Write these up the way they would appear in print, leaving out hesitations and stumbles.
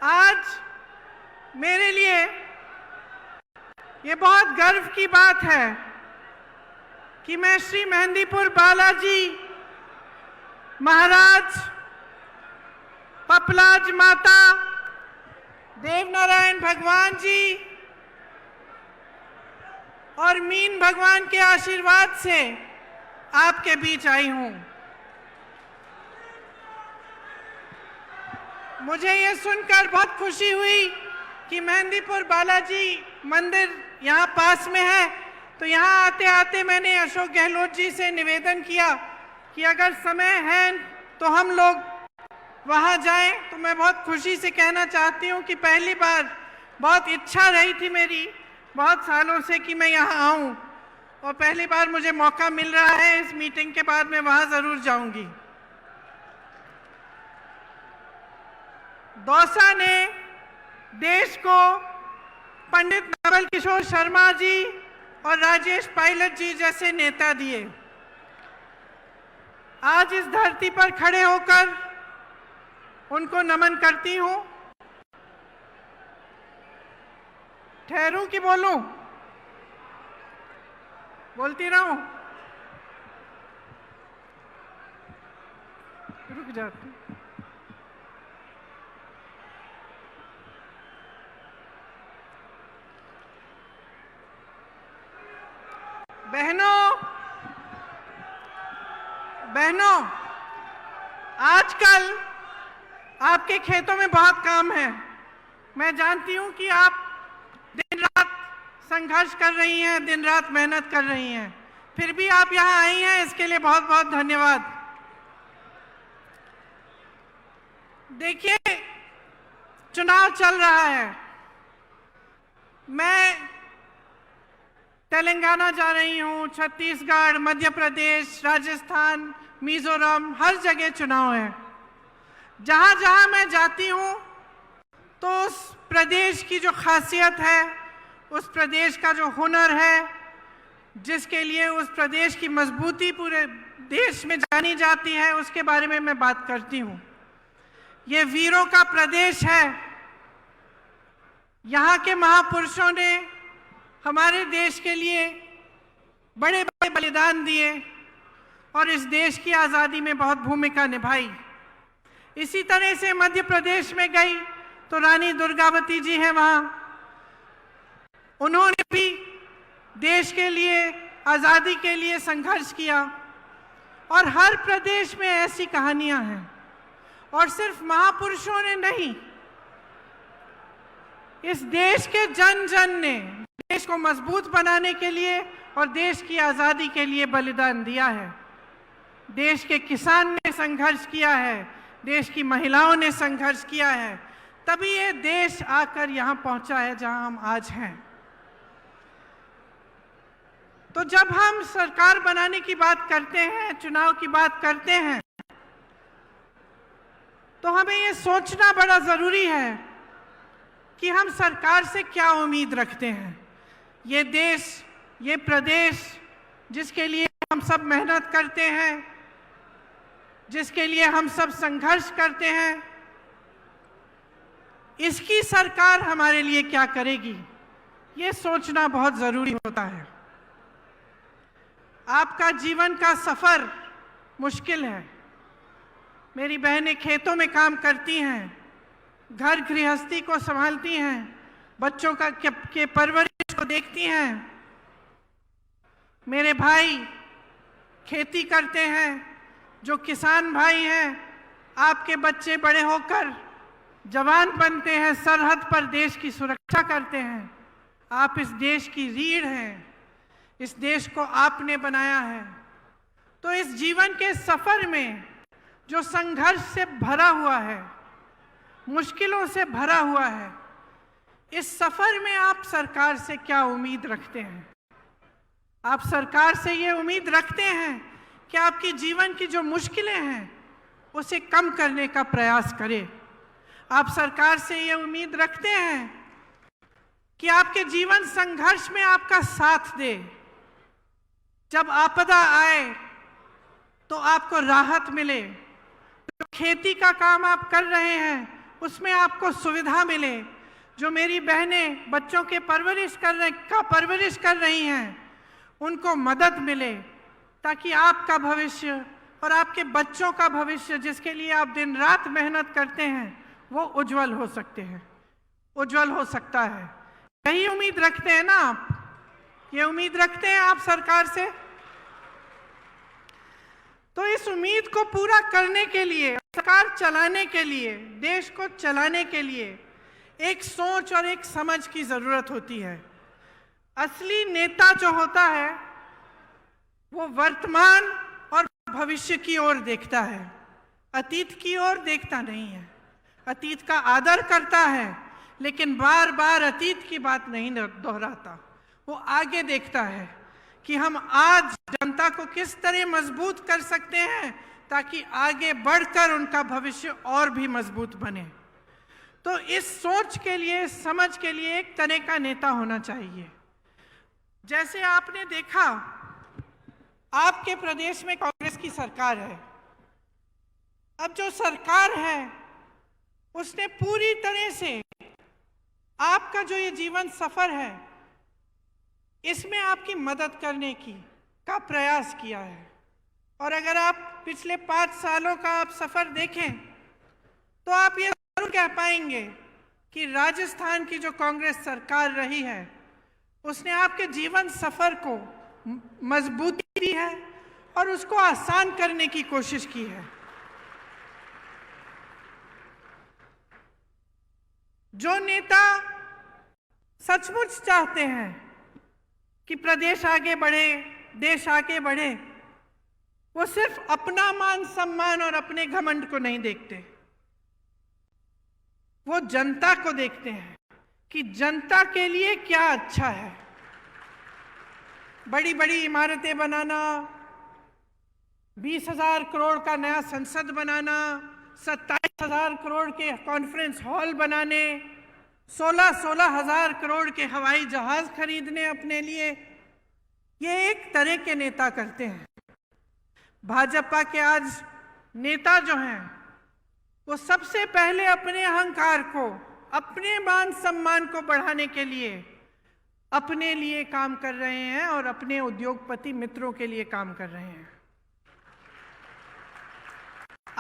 आज मेरे लिए ये बहुत गर्व की बात है कि मैं श्री मेहंदीपुर बालाजी महाराज, पपलाज माता, देवनारायण भगवान जी और मीन भगवान के आशीर्वाद से आपके बीच आई हूं। मुझे ये सुनकर बहुत खुशी हुई कि मेहंदीपुर बालाजी मंदिर यहाँ पास में है, तो यहाँ आते आते मैंने अशोक गहलोत जी से निवेदन किया कि अगर समय है तो हम लोग वहाँ जाएं। तो मैं बहुत खुशी से कहना चाहती हूँ कि पहली बार बहुत इच्छा रही थी मेरी बहुत सालों से कि मैं यहाँ आऊँ, और पहली बार मुझे मौका मिल रहा है। इस मीटिंग के बाद मैं वहाँ ज़रूर जाऊँगी। दौसा ने देश को पंडित नवल किशोर शर्मा जी और राजेश पायलट जी जैसे नेता दिए। आज इस धरती पर खड़े होकर उनको नमन करती हूँ। ठहरूं कि बोलूं? बोलती रहूं? रुक जाती। बहनों, आजकल आपके खेतों में बहुत काम है। मैं जानती हूं कि आप दिन रात संघर्ष कर रही हैं, दिन रात मेहनत कर रही हैं, फिर भी आप यहां आई हैं, इसके लिए बहुत बहुत धन्यवाद। देखिए, चुनाव चल रहा है। मैं तेलंगाना जा रही हूँ, छत्तीसगढ़, मध्य प्रदेश, राजस्थान, मिजोरम, हर जगह चुनाव है। जहाँ जहाँ मैं जाती हूँ तो उस प्रदेश की जो खासियत है, उस प्रदेश का जो हुनर है, जिसके लिए उस प्रदेश की मजबूती पूरे देश में जानी जाती है, उसके बारे में मैं बात करती हूँ। ये वीरों का प्रदेश है। यहाँ के महापुरुषों ने हमारे देश के लिए बड़े बड़े बलिदान दिए और इस देश की आज़ादी में बहुत भूमिका निभाई। इसी तरह से मध्य प्रदेश में गई तो रानी दुर्गावती जी हैं वहाँ। उन्होंने भी देश के लिए, आज़ादी के लिए संघर्ष किया। और हर प्रदेश में ऐसी कहानियाँ हैं। और सिर्फ महापुरुषों ने नहीं, इस देश के जन जन ने देश को मजबूत बनाने के लिए और देश की आज़ादी के लिए बलिदान दिया है। देश के किसान ने संघर्ष किया है, देश की महिलाओं ने संघर्ष किया है, तभी ये देश आकर यहाँ पहुँचा है जहाँ हम आज हैं। तो जब हम सरकार बनाने की बात करते हैं, चुनाव की बात करते हैं, तो हमें ये सोचना बड़ा ज़रूरी है कि हम सरकार से क्या उम्मीद रखते हैं। ये देश, ये प्रदेश जिसके लिए हम सब मेहनत करते हैं, जिसके लिए हम सब संघर्ष करते हैं, इसकी सरकार हमारे लिए क्या करेगी, ये सोचना बहुत ज़रूरी होता है। आपका जीवन का सफ़र मुश्किल है। मेरी बहनें खेतों में काम करती हैं, घर गृहस्थी को संभालती हैं, बच्चों के परवरिश को देखती हैं। मेरे भाई खेती करते हैं, जो किसान भाई हैं, आपके बच्चे बड़े होकर जवान बनते हैं, सरहद पर देश की सुरक्षा करते हैं। आप इस देश की रीढ़ हैं, इस देश को आपने बनाया है। तो इस जीवन के सफ़र में जो संघर्ष से भरा हुआ है, मुश्किलों से भरा हुआ है, इस सफ़र में आप सरकार से क्या उम्मीद रखते हैं? आप सरकार से ये उम्मीद रखते हैं कि आपकी जीवन की जो मुश्किलें हैं उसे कम करने का प्रयास करे। आप सरकार से ये उम्मीद रखते हैं कि आपके जीवन संघर्ष में आपका साथ दे। जब आपदा आए तो आपको राहत मिले। जो खेती का काम आप कर रहे हैं उसमें आपको सुविधा मिले। जो मेरी बहनें बच्चों के परवरिश कर रही हैं, उनको मदद मिले, ताकि आपका भविष्य और आपके बच्चों का भविष्य, जिसके लिए आप दिन रात मेहनत करते हैं, वो उज्जवल हो सकता है। यही उम्मीद रखते हैं ना आप? ये उम्मीद रखते हैं आप सरकार से? तो इस उम्मीद को पूरा करने के लिए, सरकार चलाने के लिए, देश को चलाने के लिए एक सोच और एक समझ की जरूरत होती है। असली नेता जो होता है वो वर्तमान और भविष्य की ओर देखता है, अतीत की ओर देखता नहीं है। अतीत का आदर करता है, लेकिन बार बार अतीत की बात नहीं दोहराता। वो आगे देखता है कि हम आज जनता को किस तरह मजबूत कर सकते हैं, ताकि आगे बढ़कर उनका भविष्य और भी मजबूत बने। तो इस सोच के लिए, समझ के लिए एक तरह का नेता होना चाहिए। जैसे आपने देखा, आपके प्रदेश में कांग्रेस की सरकार है। अब जो सरकार है उसने पूरी तरह से आपका जो ये जीवन सफर है, इसमें आपकी मदद करने का प्रयास किया है। और अगर आप पिछले 5 सालों का आप सफर देखें, तो आप ये जरूर कह पाएंगे कि राजस्थान की जो कांग्रेस सरकार रही है, उसने आपके जीवन सफर को मजबूती दी है और उसको आसान करने की कोशिश की है। जो नेता सचमुच चाहते हैं कि प्रदेश आगे बढ़े, देश आगे बढ़े, वो सिर्फ अपना मान सम्मान और अपने घमंड को नहीं देखते, वो जनता को देखते हैं कि जनता के लिए क्या अच्छा है। बड़ी बड़ी इमारतें बनाना, 20,000 करोड़ का नया संसद बनाना, 27,000 करोड़ के कॉन्फ्रेंस हॉल बनाने, 16,000 करोड़ के हवाई जहाज खरीदने अपने लिए, ये एक तरह के नेता करते हैं। भाजपा के आज नेता जो हैं, वो सबसे पहले अपने अहंकार को, अपने मान सम्मान को बढ़ाने के लिए अपने लिए काम कर रहे हैं और अपने उद्योगपति मित्रों के लिए काम कर रहे हैं।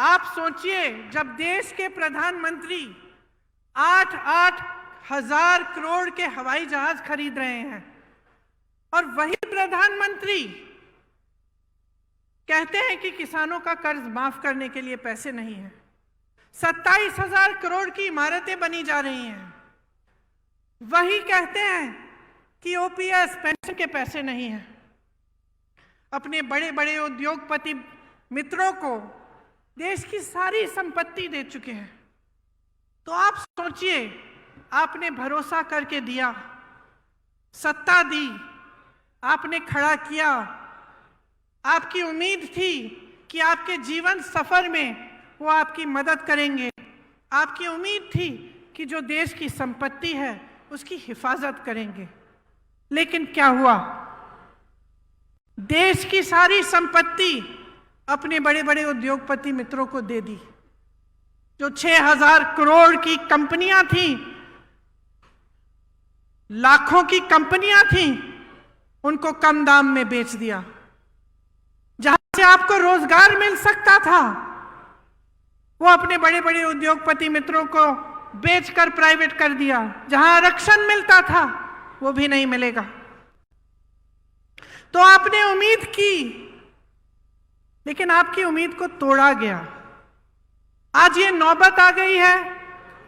आप सोचिए, जब देश के प्रधानमंत्री 8-8 हजार करोड़ के हवाई जहाज खरीद रहे हैं और वही प्रधानमंत्री कहते हैं कि किसानों का कर्ज माफ करने के लिए पैसे नहीं है, 27,000 करोड़ की इमारतें बनी जा रही हैं, वही कहते हैं कि ओपीएस पेंशन के पैसे नहीं हैं, अपने बड़े बड़े उद्योगपति मित्रों को देश की सारी संपत्ति दे चुके हैं। तो आप सोचिए, आपने भरोसा करके दिया, सत्ता दी, आपने खड़ा किया, आपकी उम्मीद थी कि आपके जीवन सफर में वो आपकी मदद करेंगे, आपकी उम्मीद थी कि जो देश की संपत्ति है उसकी हिफाजत करेंगे। लेकिन क्या हुआ? देश की सारी संपत्ति अपने बड़े बड़े उद्योगपति मित्रों को दे दी। जो 6,000 करोड़ की कंपनियां थी, लाखों की कंपनियां थी, उनको कम दाम में बेच दिया। जहां से आपको रोजगार मिल सकता था, वो अपने बड़े बड़े उद्योगपति मित्रों को बेचकर प्राइवेट कर दिया। जहां आरक्षण मिलता था, वो भी नहीं मिलेगा। तो आपने उम्मीद की, लेकिन आपकी उम्मीद को तोड़ा गया। आज ये नौबत आ गई है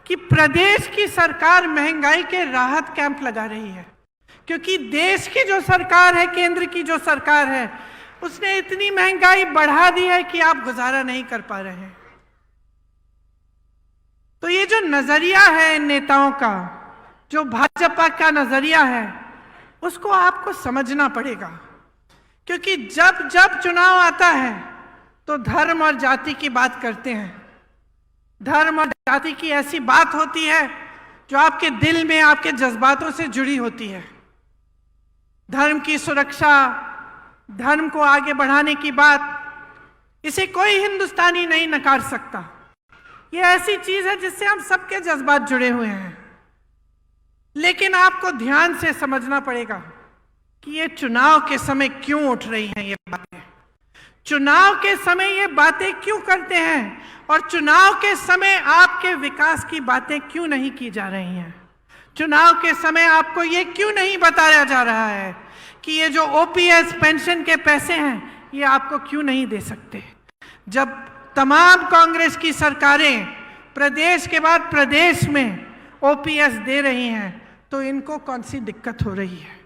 कि प्रदेश की सरकार महंगाई के राहत कैंप लगा रही है, क्योंकि देश की जो सरकार है, केंद्र की जो सरकार है, उसने इतनी महंगाई बढ़ा दी है कि आप गुजारा नहीं कर पा रहे हैं। तो ये जो नजरिया है इन नेताओं का, जो भाजपा का नजरिया है, उसको आपको समझना पड़ेगा। क्योंकि जब जब चुनाव आता है तो धर्म और जाति की बात करते हैं। धर्म और जाति की ऐसी बात होती है जो आपके दिल में, आपके जज्बातों से जुड़ी होती है। धर्म की सुरक्षा, धर्म को आगे बढ़ाने की बात, इसे कोई हिंदुस्तानी नहीं नकार सकता। ये ऐसी चीज है जिससे हम सबके जज्बात जुड़े हुए हैं। लेकिन आपको ध्यान से समझना पड़ेगा कि ये चुनाव के समय क्यों उठ रही हैं ये बातें, चुनाव के समय ये बातें क्यों करते हैं, और चुनाव के समय आपके विकास की बातें क्यों नहीं की जा रही हैं। चुनाव के समय आपको ये क्यों नहीं बताया जा रहा है कि ये जो ओपीएस पेंशन के पैसे हैं ये आपको क्यों नहीं दे सकते। जब तमाम कांग्रेस की सरकारें प्रदेश के बाद प्रदेश में ओपीएस दे रही हैं तो इनको कौन सी दिक्कत हो रही है,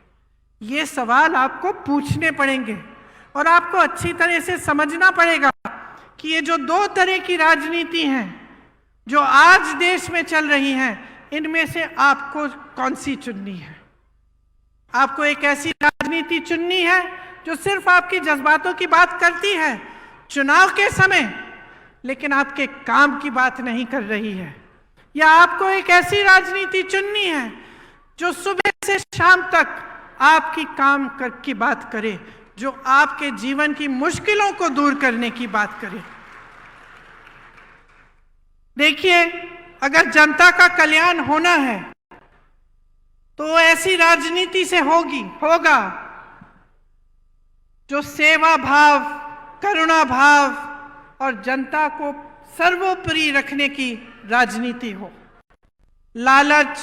ये सवाल आपको पूछने पड़ेंगे। और आपको अच्छी तरह से समझना पड़ेगा कि ये जो दो तरह की राजनीति हैं जो आज देश में चल रही हैं, इनमें से आपको कौन सी चुननी है। आपको एक ऐसी राजनीति चुननी है जो सिर्फ आपकी जज्बातों की बात करती है चुनाव के समय, लेकिन आपके काम की बात नहीं कर रही है, या आपको एक ऐसी राजनीति चुननी है जो सुबह से शाम तक आपकी काम की बात करे, जो आपके जीवन की मुश्किलों को दूर करने की बात करे। देखिए, अगर जनता का कल्याण होना है तो ऐसी राजनीति से होगा जो सेवा भाव, करुणा भाव और जनता को सर्वोपरि रखने की राजनीति हो। लालच,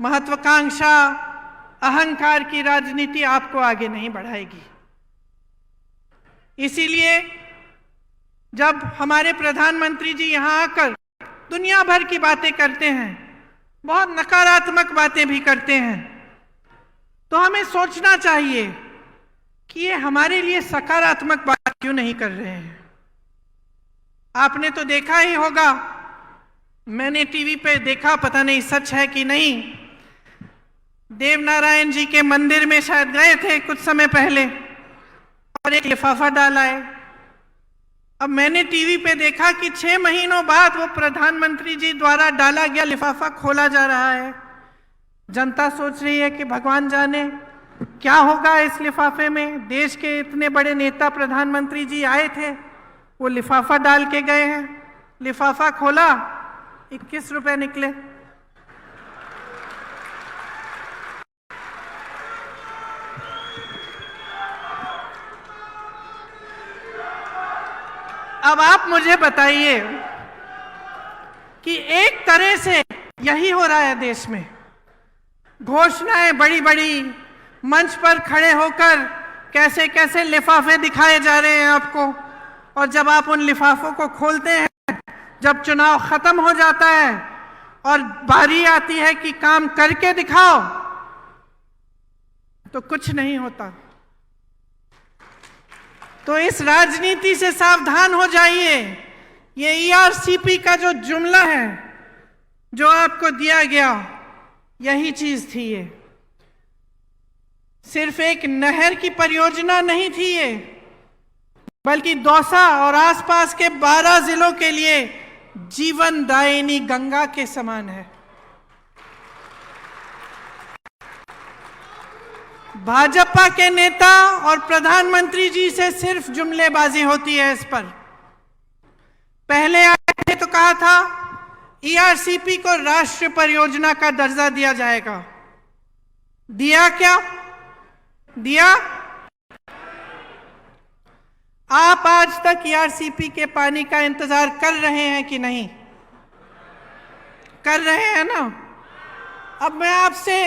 महत्वाकांक्षा, अहंकार की राजनीति आपको आगे नहीं बढ़ाएगी। इसीलिए जब हमारे प्रधानमंत्री जी यहाँ आकर दुनिया भर की बातें करते हैं, बहुत नकारात्मक बातें भी करते हैं, तो हमें सोचना चाहिए कि ये हमारे लिए सकारात्मक बात क्यों नहीं कर रहे हैं। आपने तो देखा ही होगा, मैंने टीवी पे देखा, पता नहीं सच है कि नहीं, देवनारायण जी के मंदिर में शायद गए थे कुछ समय पहले और एक लिफाफा डाला है। अब मैंने टीवी पे देखा कि 6 महीनों बाद वो प्रधानमंत्री जी द्वारा डाला गया लिफाफा खोला जा रहा है। जनता सोच रही है कि भगवान जाने क्या होगा इस लिफाफे में। देश के इतने बड़े नेता प्रधानमंत्री जी आए थे, वो लिफाफा डाल के गए हैं। लिफाफा खोला, 21 रुपए निकले। अब आप मुझे बताइए कि एक तरह से यही हो रहा है देश में। घोषणाएं बड़ी बड़ी मंच पर खड़े होकर कैसे कैसे लिफाफे दिखाए जा रहे हैं आपको, और जब आप उन लिफाफों को खोलते हैं, जब चुनाव खत्म हो जाता है और बारी आती है कि काम करके दिखाओ, तो कुछ नहीं होता। तो इस राजनीति से सावधान हो जाइए। ये ईआरसीपी का जो जुमला है जो आपको दिया गया, यही चीज थी। ये सिर्फ एक नहर की परियोजना नहीं थी ये, बल्कि दौसा और आसपास के 12 जिलों के लिए जीवनदायिनी गंगा के समान है। भाजपा के नेता और प्रधानमंत्री जी से सिर्फ जुमलेबाजी होती है इस पर। पहले आए थे तो कहा था ईआरसीपी को राष्ट्रीय परियोजना का दर्जा दिया जाएगा। दिया क्या? दिया? आप आज तक ईआरसीपी के पानी का इंतजार कर रहे हैं कि नहीं? कर रहे हैं ना। अब मैं आपसे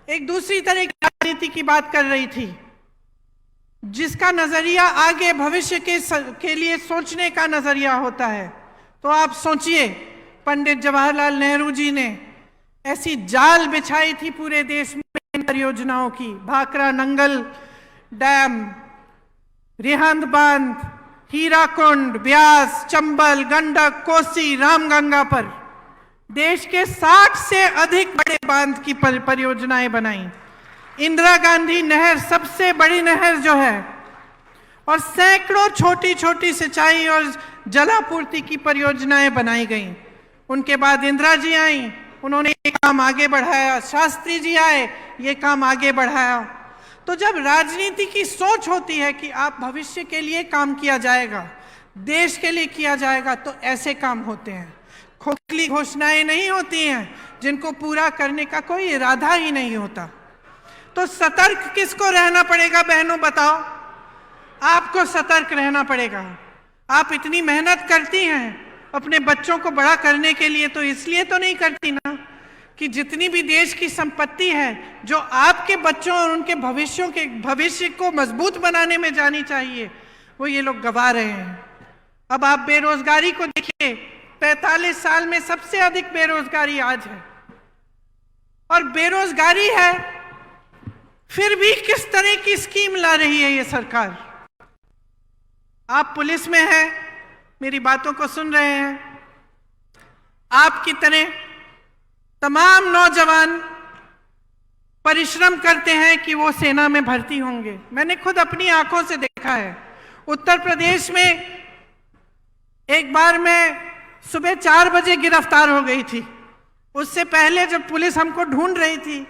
एक दूसरी तरह की राजनीति की बात कर रही थी, जिसका नजरिया आगे भविष्य के लिए सोचने का नजरिया होता है। तो आप सोचिए, पंडित जवाहरलाल नेहरू जी ने ऐसी जाल बिछाई थी पूरे देश में परियोजनाओं की। भाखरा नंगल डैम, रिहंद बांध, हीराकुंड, ब्यास, चंबल, गंडक, कोसी, रामगंगा पर देश के 60 से अधिक बड़े बांध की परियोजनाएं बनाई। इंदिरा गांधी नहर सबसे बड़ी नहर जो है, और सैकड़ों छोटी छोटी सिंचाई और जलापूर्ति की परियोजनाएं बनाई गईं। उनके बाद इंदिरा जी आई, उन्होंने ये काम आगे बढ़ाया। शास्त्री जी आए, ये काम आगे बढ़ाया। तो जब राजनीति की सोच होती है कि आप भविष्य के लिए काम किया जाएगा, देश के लिए किया जाएगा, तो ऐसे काम होते हैं। खोखली घोषणाएं नहीं होती हैं जिनको पूरा करने का कोई इरादा ही नहीं होता। तो सतर्क किसको रहना पड़ेगा बहनों, बताओ? आपको सतर्क रहना पड़ेगा। आप इतनी मेहनत करती हैं अपने बच्चों को बड़ा करने के लिए, तो इसलिए तो नहीं करती ना कि जितनी भी देश की संपत्ति है जो आपके बच्चों और उनके भविष्य को मजबूत बनाने में जानी चाहिए, वो ये लोग गवा रहे हैं। अब आप बेरोजगारी को देखिए, 45 साल में सबसे अधिक बेरोजगारी आज है। और बेरोजगारी है फिर भी किस तरह की स्कीम ला रही है ये सरकार। आप पुलिस में हैं, मेरी बातों को सुन रहे हैं, आपकी तरह तमाम नौजवान परिश्रम करते हैं कि वो सेना में भर्ती होंगे। मैंने खुद अपनी आंखों से देखा है। उत्तर प्रदेश में एक बार मैं सुबह 4 बजे गिरफ्तार हो गई थी। उससे पहले जब पुलिस हमको ढूंढ रही थी,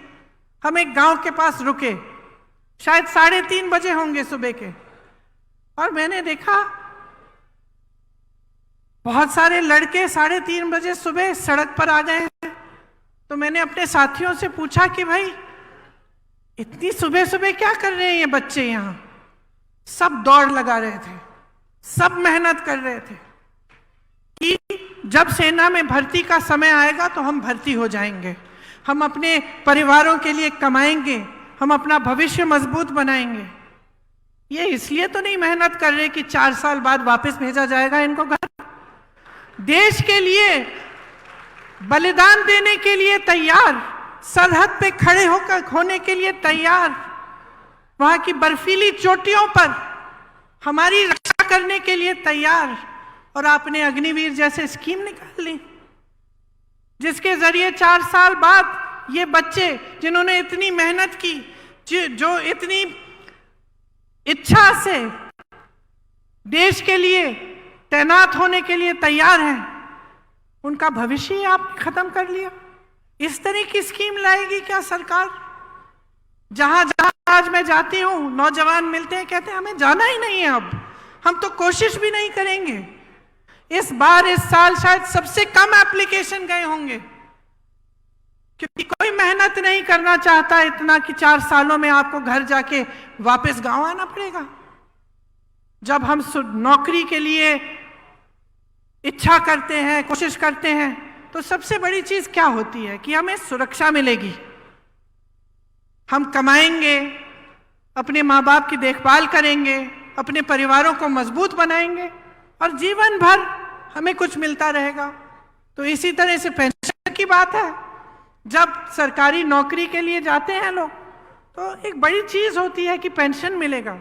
हम एक गांव के पास रुके, शायद 3:30 बजे होंगे सुबह के, और मैंने देखा बहुत सारे लड़के 3:30 बजे सुबह सड़क पर आ गए हैं। तो मैंने अपने साथियों से पूछा कि भाई इतनी सुबह सुबह क्या कर रहे हैं ये बच्चे यहाँ? सब दौड़ लगा रहे थे, सब मेहनत कर रहे थे कि जब सेना में भर्ती का समय आएगा तो हम भर्ती हो जाएंगे, हम अपने परिवारों के लिए कमाएंगे, हम अपना भविष्य मजबूत बनाएंगे। ये इसलिए तो नहीं मेहनत कर रहे कि 4 साल बाद वापस भेजा जाएगा इनको घर। देश के लिए बलिदान देने के लिए तैयार, सरहद पे खड़े होकर होने के लिए तैयार, वहां की बर्फीली चोटियों पर हमारी रक्षा करने के लिए तैयार। और आपने अग्निवीर जैसे स्कीम निकाल ली जिसके जरिए 4 साल बाद ये बच्चे जिन्होंने इतनी मेहनत की, जो इतनी इच्छा से देश के लिए तैनात होने के लिए तैयार हैं, उनका भविष्य ही आप खत्म कर लिया। इस तरह की स्कीम लाएगी क्या सरकार? जहां जहां आज मैं जाती हूं, नौजवान मिलते हैं, कहते हैं हमें जाना ही नहीं है, अब हम तो कोशिश भी नहीं करेंगे। इस साल शायद सबसे कम एप्लीकेशन गए होंगे, क्योंकि कोई मेहनत नहीं करना चाहता इतना कि 4 सालों में आपको घर जाके वापस गांव आना पड़ेगा। जब हम नौकरी के लिए इच्छा करते हैं, कोशिश करते हैं, तो सबसे बड़ी चीज क्या होती है कि हमें सुरक्षा मिलेगी, हम कमाएंगे, अपने माँ बाप की देखभाल करेंगे, अपने परिवारों को मजबूत बनाएंगे और जीवन भर हमें कुछ मिलता रहेगा। तो इसी तरह से पेंशन की बात है। जब सरकारी नौकरी के लिए जाते हैं लोग, तो एक बड़ी चीज होती है कि पेंशन मिलेगा,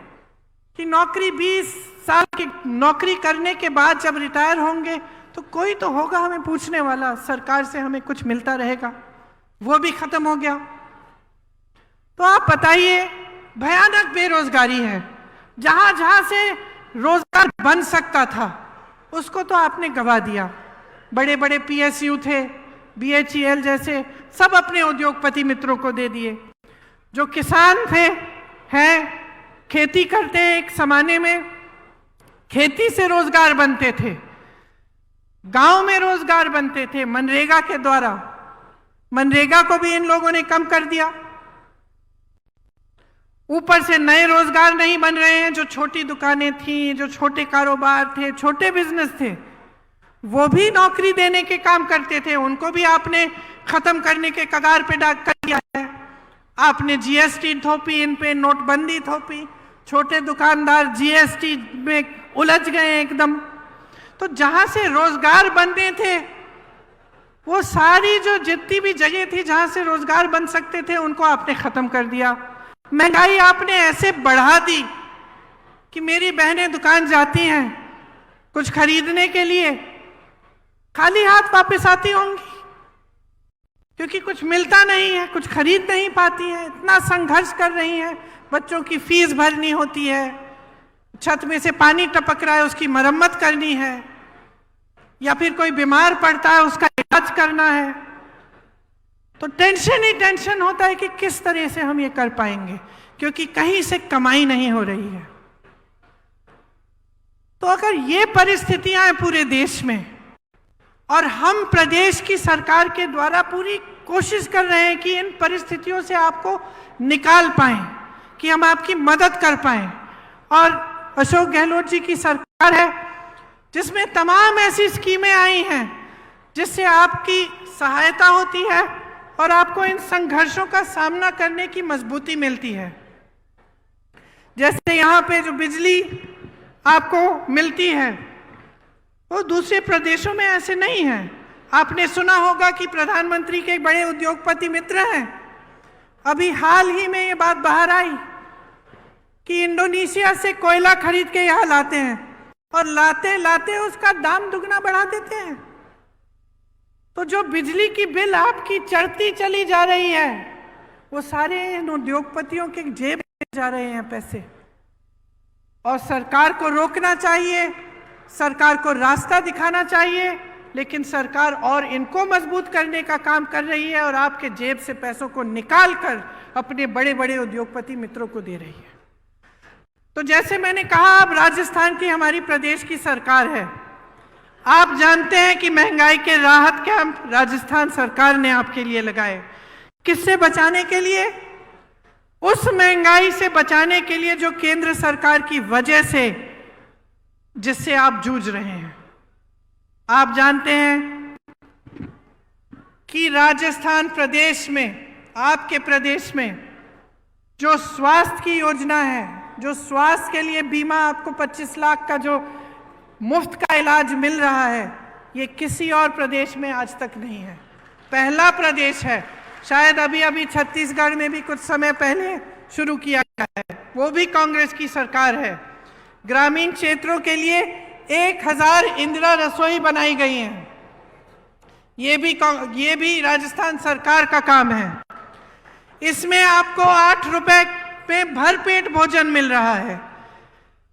कि नौकरी 20 साल की नौकरी करने के बाद जब रिटायर होंगे तो कोई तो होगा हमें पूछने वाला, सरकार से हमें कुछ मिलता रहेगा। वो भी खत्म हो गया। तो आप बताइए, भयानक बेरोजगारी है। जहां जहां से रोजगार बन सकता था उसको तो आपने गवा दिया। बड़े बड़े PSU थे, BHEL जैसे, सब अपने उद्योगपति मित्रों को दे दिए। जो किसान थे, हैं, खेती करते हैं, एक जमाने में खेती से रोजगार बनते थे, गांव में रोजगार बनते थे मनरेगा के द्वारा। मनरेगा को भी इन लोगों ने कम कर दिया। ऊपर से नए रोजगार नहीं बन रहे हैं। जो छोटी दुकानें थी, जो छोटे कारोबार थे, छोटे बिजनेस थे, वो भी नौकरी देने के काम करते थे, उनको भी आपने खत्म करने के कगार पे डाक कर दिया है। आपने GST थोपी, इन पे नोटबंदी थोपी, छोटे दुकानदार GST में उलझ गए एकदम। तो जहां से रोजगार बनने थे, वो सारी जो जितनी भी जगह थी जहां से रोजगार बन सकते थे, उनको आपने खत्म कर दिया। महंगाई आपने ऐसे बढ़ा दी कि मेरी बहनें दुकान जाती हैं कुछ खरीदने के लिए, खाली हाथ वापस आती होंगी, क्योंकि कुछ मिलता नहीं है, कुछ खरीद नहीं पाती हैं। इतना संघर्ष कर रही हैं, बच्चों की फीस भरनी होती है, छत में से पानी टपक रहा है उसकी मरम्मत करनी है, या फिर कोई बीमार पड़ता है उसका इलाज करना है। तो टेंशन ही टेंशन होता है कि किस तरह से हम ये कर पाएंगे, क्योंकि कहीं से कमाई नहीं हो रही है। तो अगर ये परिस्थितियां हैं पूरे देश में, और हम प्रदेश की सरकार के द्वारा पूरी कोशिश कर रहे हैं कि इन परिस्थितियों से आपको निकाल पाएं, कि हम आपकी मदद कर पाएं। और अशोक गहलोत जी की सरकार है जिसमें तमाम ऐसी स्कीमें आई हैं जिससे आपकी सहायता होती है और आपको इन संघर्षों का सामना करने की मजबूती मिलती है। जैसे यहाँ पे जो बिजली आपको मिलती है वो दूसरे प्रदेशों में ऐसे नहीं है। आपने सुना होगा कि प्रधानमंत्री के बड़े उद्योगपति मित्र हैं, अभी हाल ही में ये बात बाहर आई कि इंडोनेशिया से कोयला खरीद के यहाँ लाते हैं और लाते लाते उसका दाम दुगना बढ़ा देते हैं। तो जो बिजली की बिल आपकी चढ़ती चली जा रही है वो सारे इन उद्योगपतियों के जेब में जा रहे हैं पैसे। और सरकार को रोकना चाहिए, सरकार को रास्ता दिखाना चाहिए, लेकिन सरकार और इनको मजबूत करने का काम कर रही है और आपके जेब से पैसों को निकाल कर अपने बड़े बड़े उद्योगपति मित्रों को दे रही है। तो जैसे मैंने कहा, अब राजस्थान की हमारी प्रदेश की सरकार है। आप जानते हैं कि महंगाई के राहत कैंप राजस्थान सरकार ने आपके लिए लगाए। किससे बचाने के लिए? उस महंगाई से बचाने के लिए जो केंद्र सरकार की वजह से जिससे आप जूझ रहे हैं। आप जानते हैं कि राजस्थान प्रदेश में, आपके प्रदेश में जो स्वास्थ्य की योजना है, जो स्वास्थ्य के लिए बीमा आपको 25 लाख का जो मुफ्त का इलाज मिल रहा है, ये किसी और प्रदेश में आज तक नहीं है। पहला प्रदेश है। शायद अभी अभी छत्तीसगढ़ में भी कुछ समय पहले शुरू किया गया है, वो भी कांग्रेस की सरकार है। ग्रामीण क्षेत्रों के लिए 1000 इंदिरा रसोई बनाई गई हैं। ये भी राजस्थान सरकार का काम है। इसमें आपको 8 रुपए पे भरपेट भोजन मिल रहा है।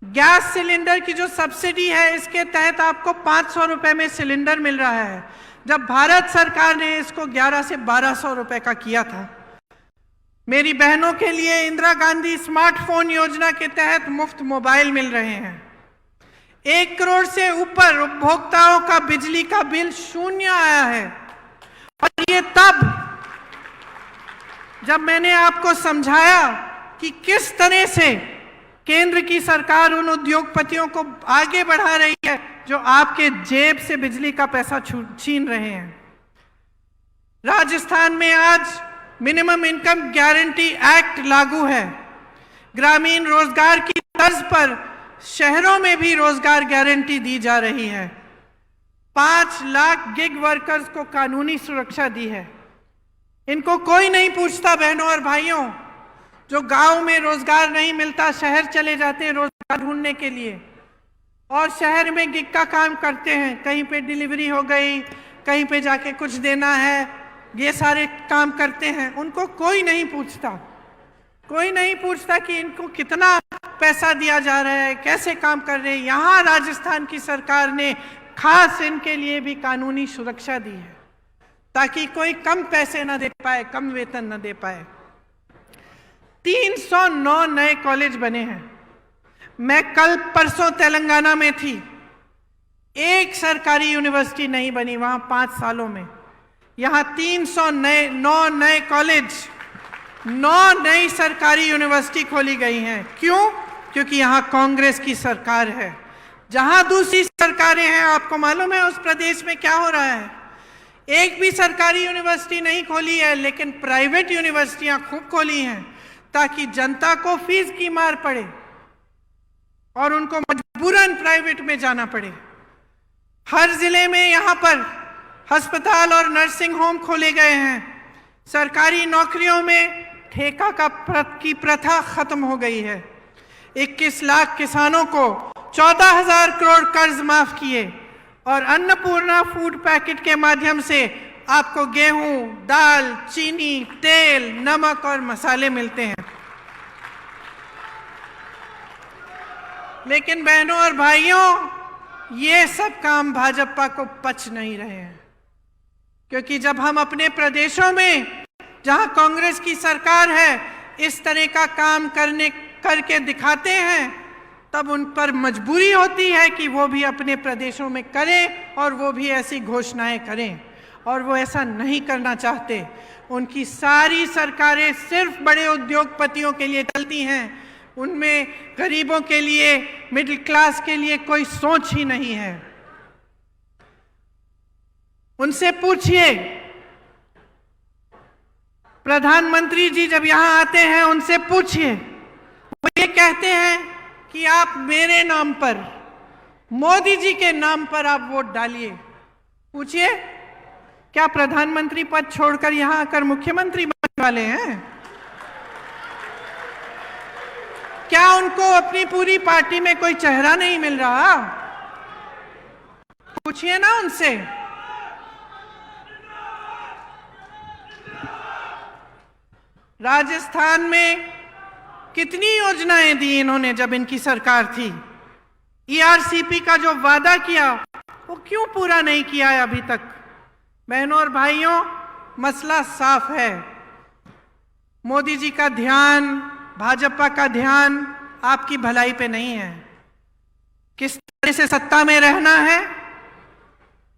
गैस सिलेंडर की जो सब्सिडी है, इसके तहत आपको 500 रुपए में सिलेंडर मिल रहा है, जब भारत सरकार ने इसको 1100 से 1200 रुपए का किया था। मेरी बहनों के लिए इंदिरा गांधी स्मार्टफोन योजना के तहत मुफ्त मोबाइल मिल रहे हैं। 1 करोड़ से ऊपर उपभोक्ताओं का बिजली का बिल शून्य आया है। और ये तब जब मैंने आपको समझाया कि किस तरह से केंद्र की सरकार उन उद्योगपतियों को आगे बढ़ा रही है जो आपके जेब से बिजली का पैसा छीन रहे हैं। राजस्थान में आज मिनिमम इनकम गारंटी एक्ट लागू है। ग्रामीण रोजगार की तर्ज पर शहरों में भी रोजगार गारंटी दी जा रही है। 5 लाख गिग वर्कर्स को कानूनी सुरक्षा दी है। इनको कोई नहीं पूछता, बहनों और भाइयों। जो गांव में रोजगार नहीं मिलता, शहर चले जाते हैं रोजगार ढूंढने के लिए और शहर में गिग का काम करते हैं। कहीं पे डिलीवरी हो गई, कहीं पे जाके कुछ देना है, ये सारे काम करते हैं। उनको कोई नहीं पूछता, कोई नहीं पूछता कि इनको कितना पैसा दिया जा रहा है, कैसे काम कर रहे हैं। यहाँ राजस्थान की सरकार ने खास इनके लिए भी कानूनी सुरक्षा दी है ताकि कोई कम पैसे ना दे पाए, कम वेतन ना दे पाए। 309 नए कॉलेज बने हैं। मैं कल परसों तेलंगाना में थी, एक सरकारी यूनिवर्सिटी नहीं बनी वहां 5 सालों में। यहां 309 नए कॉलेज, 9 नई सरकारी यूनिवर्सिटी खोली गई हैं। क्यों? क्योंकि यहां कांग्रेस की सरकार है। जहां दूसरी सरकारें हैं, आपको मालूम है उस प्रदेश में क्या हो रहा है। एक भी सरकारी यूनिवर्सिटी नहीं खोली है, लेकिन प्राइवेट यूनिवर्सिटियां खूब खोली हैं ताकि जनता को फीस की मार पड़े और उनको मजबूरन प्राइवेट में जाना पड़े। हर जिले में यहाँ पर अस्पताल और नर्सिंग होम खोले गए हैं। सरकारी नौकरियों में ठेका की प्रथा खत्म हो गई है। 21 लाख किसानों को 14,000 करोड़ कर्ज माफ किए और अन्नपूर्णा फूड पैकेट के माध्यम से आपको गेहूं, दाल, चीनी, तेल, नमक और मसाले मिलते हैं। लेकिन बहनों और भाइयों, ये सब काम भाजपा को पच नहीं रहे हैं, क्योंकि जब हम अपने प्रदेशों में जहां कांग्रेस की सरकार है इस तरह का काम करके दिखाते हैं तब उन पर मजबूरी होती है कि वो भी अपने प्रदेशों में करें और वो भी ऐसी घोषणाएं करें, और वो ऐसा नहीं करना चाहते। उनकी सारी सरकारें सिर्फ बड़े उद्योगपतियों के लिए चलती हैं, उनमें गरीबों के लिए, मिडिल क्लास के लिए कोई सोच ही नहीं है। उनसे पूछिए, प्रधानमंत्री जी जब यहां आते हैं उनसे पूछिए, वो ये कहते हैं कि आप मेरे नाम पर, मोदी जी के नाम पर आप वोट डालिए। पूछिए, क्या प्रधानमंत्री पद छोड़कर यहां आकर मुख्यमंत्री बनने वाले हैं? क्या उनको अपनी पूरी पार्टी में कोई चेहरा नहीं मिल रहा? पूछिए ना उनसे। राजस्थान में कितनी योजनाएं दी इन्होंने जब इनकी सरकार थी। ईआरसीपी का जो वादा किया वो क्यों पूरा नहीं किया है अभी तक? बहनों और भाइयों, मसला साफ है। मोदी जी का ध्यान, भाजपा का ध्यान आपकी भलाई पे नहीं है। किस तरह से सत्ता में रहना है,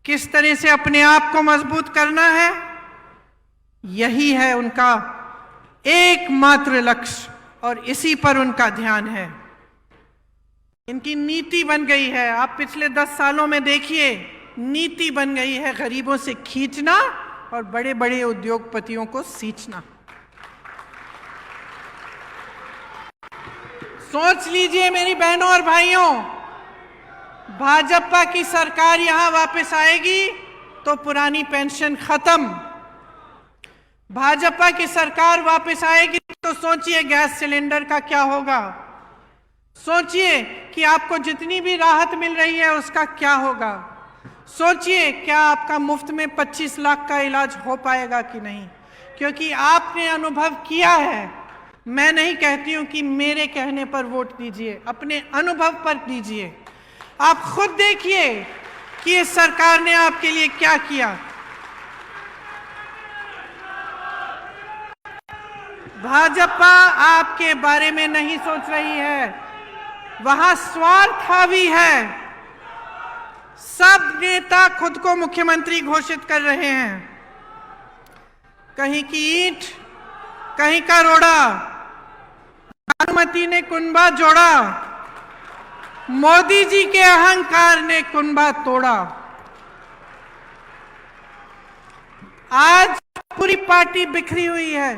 किस तरह से अपने आप को मजबूत करना है, यही है उनका एकमात्र लक्ष्य, और इसी पर उनका ध्यान है। इनकी नीति बन गई है, आप पिछले 10 सालों में देखिए, नीति बन गई है गरीबों से खींचना और बड़े बड़े उद्योगपतियों को सींचना। सोच लीजिए मेरी बहनों और भाइयों, भाजपा की सरकार यहां वापस आएगी तो पुरानी पेंशन खत्म। भाजपा की सरकार वापस आएगी तो सोचिए गैस सिलेंडर का क्या होगा। सोचिए कि आपको जितनी भी राहत मिल रही है उसका क्या होगा। सोचिए क्या आपका मुफ्त में 25 लाख का इलाज हो पाएगा कि नहीं, क्योंकि आपने अनुभव किया है। मैं नहीं कहती हूं कि मेरे कहने पर वोट दीजिए, अपने अनुभव पर दीजिए। आप खुद देखिए कि इस सरकार ने आपके लिए क्या किया। भाजपा आपके बारे में नहीं सोच रही है, वहां स्वार्थ हावी है। सब नेता खुद को मुख्यमंत्री घोषित कर रहे हैं। कहीं की ईंट, कहीं का रोड़ा, भानुमति ने कुनबा जोड़ा, मोदी जी के अहंकार ने कुनबा तोड़ा। आज पूरी पार्टी बिखरी हुई है,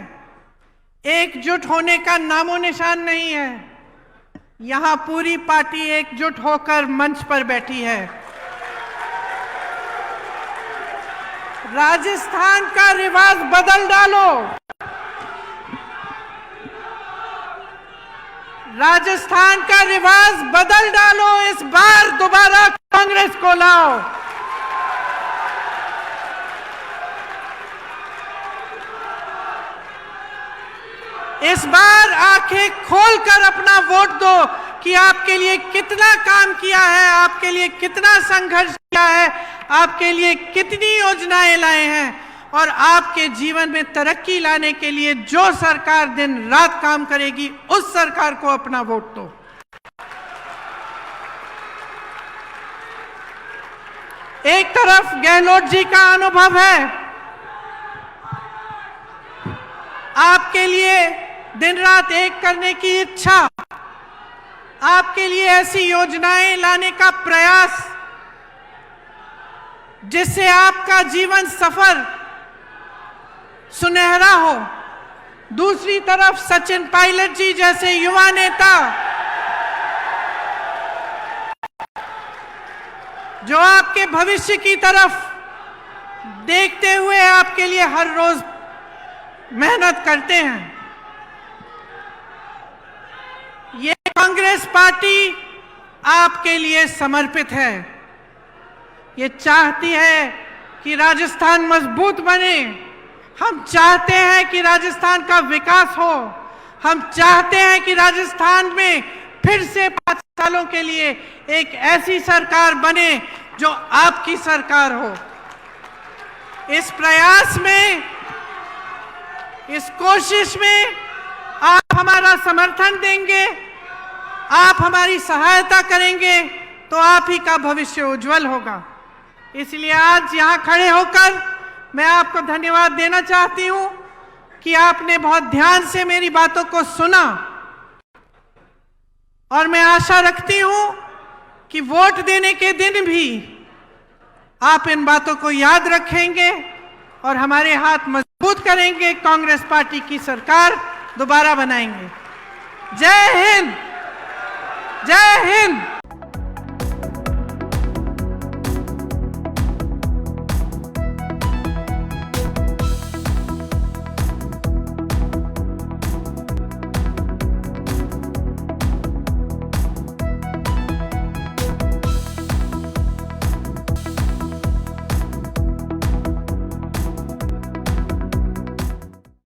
एकजुट होने का नामो निशान नहीं है। यहां पूरी पार्टी एकजुट होकर मंच पर बैठी है। राजस्थान का रिवाज बदल डालो। राजस्थान का रिवाज बदल डालो। इस बार दोबारा कांग्रेस को लाओ। इस बार आंखें खोलकर अपना वोट दो कि आपके लिए कितना काम किया है, आपके लिए कितना संघर्ष किया है, आपके लिए कितनी योजनाएं लाए हैं, और आपके जीवन में तरक्की लाने के लिए जो सरकार दिन रात काम करेगी उस सरकार को अपना वोट दो। एक तरफ गहलोत जी का अनुभव है, आपके लिए दिन रात एक करने की इच्छा, आपके लिए ऐसी योजनाएं लाने का प्रयास जिससे आपका जीवन सफर सुनहरा हो। दूसरी तरफ सचिन पायलट जी जैसे युवा नेता जो आपके भविष्य की तरफ देखते हुए आपके लिए हर रोज मेहनत करते हैं। ये कांग्रेस पार्टी आपके लिए समर्पित है। ये चाहती है कि राजस्थान मजबूत बने। हम चाहते हैं कि राजस्थान का विकास हो। हम चाहते हैं कि राजस्थान में फिर से 5 सालों के लिए एक ऐसी सरकार बने जो आपकी सरकार हो। इस प्रयास में, इस कोशिश में आप हमारा समर्थन देंगे, आप हमारी सहायता करेंगे तो आप ही का भविष्य उज्जवल होगा। इसलिए आज यहाँ खड़े होकर मैं आपको धन्यवाद देना चाहती हूँ कि आपने बहुत ध्यान से मेरी बातों को सुना, और मैं आशा रखती हूँ कि वोट देने के दिन भी आप इन बातों को याद रखेंगे और हमारे हाथ मजबूत करेंगे, कांग्रेस पार्टी की सरकार दोबारा बनाएंगे। जय हिंद, जय हिंद।